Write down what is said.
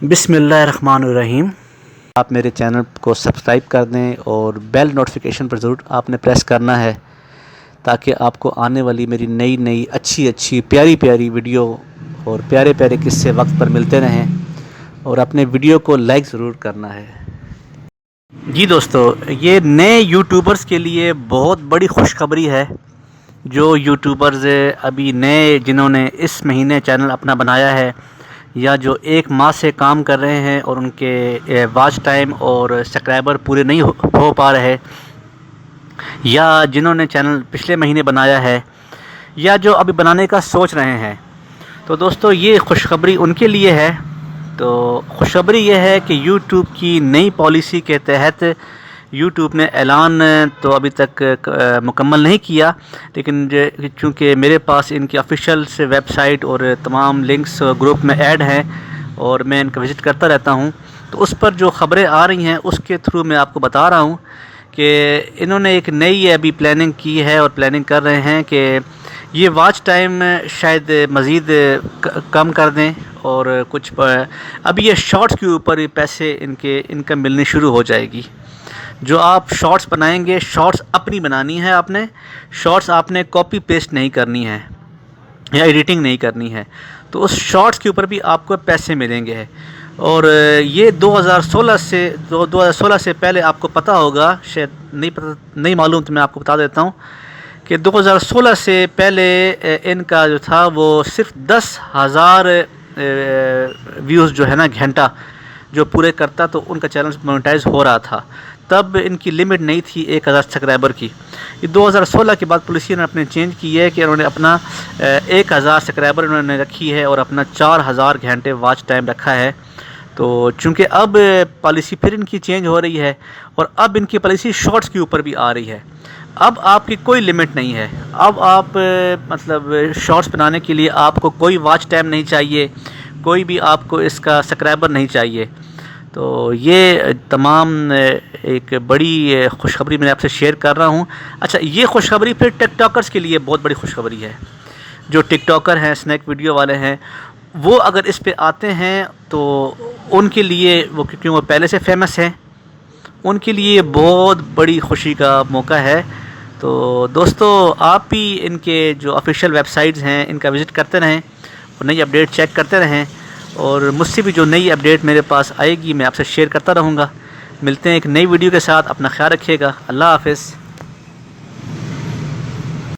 بسم اللہ الرحمن الرحیم۔ آپ میرے چینل کو سبسکرائب کر دیں اور بیل نوٹیفیکیشن پر ضرور آپ نے پریس کرنا ہے تاکہ آپ کو آنے والی میری نئی اچھی پیاری ویڈیو اور پیارے قصے وقت پر ملتے رہیں، اور اپنے ویڈیو کو لائک ضرور کرنا ہے۔ جی دوستو، یہ نئے یوٹیوبرز کے لیے بہت بڑی خوشخبری ہے۔ جو یوٹیوبرز ابھی نئے جنہوں نے اس مہینے چینل اپنا بنایا ہے یا جو ایک ماہ سے کام کر رہے ہیں اور ان کے واچ ٹائم اور سبسکرائبر پورے نہیں ہو پا رہے، یا جنہوں نے چینل پچھلے مہینے بنایا ہے یا جو ابھی بنانے کا سوچ رہے ہیں، تو دوستو یہ خوشخبری ان کے لیے ہے۔ تو خوشخبری یہ ہے کہ یوٹیوب کی نئی پالیسی کے تحت یوٹیوب نے اعلان تو ابھی تک مکمل نہیں کیا، لیکن چونکہ میرے پاس ان کی آفیشیل سے ویب سائٹ اور تمام لنکس گروپ میں ایڈ ہیں اور میں ان کا وزٹ کرتا رہتا ہوں، تو اس پر جو خبریں آ رہی ہیں اس کے تھرو میں آپ کو بتا رہا ہوں کہ انہوں نے ایک نئی ابھی پلاننگ کی ہے اور پلاننگ کر رہے ہیں کہ یہ واچ ٹائم شاید مزید کم کر دیں، اور کچھ ابھی یہ شارٹس کے اوپر پیسے انکم ملنی شروع ہو جائے گی۔ جو آپ شارٹس بنائیں گے، شارٹس اپنی بنانی ہے، شارٹس آپ نے کاپی پیسٹ نہیں کرنی ہے یا ایڈیٹنگ نہیں کرنی ہے، تو اس شارٹس کے اوپر بھی آپ کو پیسے ملیں گے۔ اور یہ 2016 سے پہلے آپ کو پتہ ہوگا، شاید نہیں معلوم، تو میں آپ کو بتا دیتا ہوں کہ 2016 سے پہلے ان کا جو تھا وہ صرف 10,000 ویوز جو ہے نا گھنٹہ جو پورے کرتا تو ان کا چینل مونیٹائز ہو رہا تھا۔ تب ان کی لمٹ نہیں تھی 1,000 سبسکرائبر کی۔ یہ 2016 کے بعد پالیسی نے اپنے چینج کی ہے کہ انہوں نے اپنا 1,000 سبسکرائبر انہوں نے رکھی ہے اور اپنا 4,000 گھنٹے واچ ٹائم رکھا ہے۔ تو چونکہ اب پالیسی پھر ان کی چینج ہو رہی ہے اور اب ان کی پالیسی شارٹس کے اوپر بھی آ رہی ہے۔ اب آپ کی کوئی لمٹ نہیں ہے، اب آپ مطلب شارٹس بنانے کے لیے آپ کو کوئی واچ ٹائم نہیں چاہیے، کوئی بھی آپ کو اس کا سبسکرائبر نہیں چاہیے۔ تو یہ تمام ایک بڑی خوشخبری میں آپ سے شیئر کر رہا ہوں۔ اچھا، یہ خوشخبری پھر ٹک ٹاکرز کے لیے بہت بڑی خوشخبری ہے۔ جو ٹک ٹاکر ہیں، اسنیک ویڈیو والے ہیں، وہ اگر اس پہ آتے ہیں تو ان کے لیے کیونکہ وہ پہلے سے فیمس ہیں، ان کے لیے بہت بڑی خوشی کا موقع ہے۔ تو دوستو، آپ بھی ان کے جو آفیشیل ویب سائٹس ہیں ان کا وزٹ کرتے رہیں اور نئی اپڈیٹ چیک کرتے رہیں، اور مجھ سے بھی جو نئی اپڈیٹ میرے پاس آئے گی میں آپ سے شیئر کرتا رہوں گا۔ ملتے ہیں ایک نئی ویڈیو کے ساتھ، اپنا خیال رکھیے گا، اللہ حافظ۔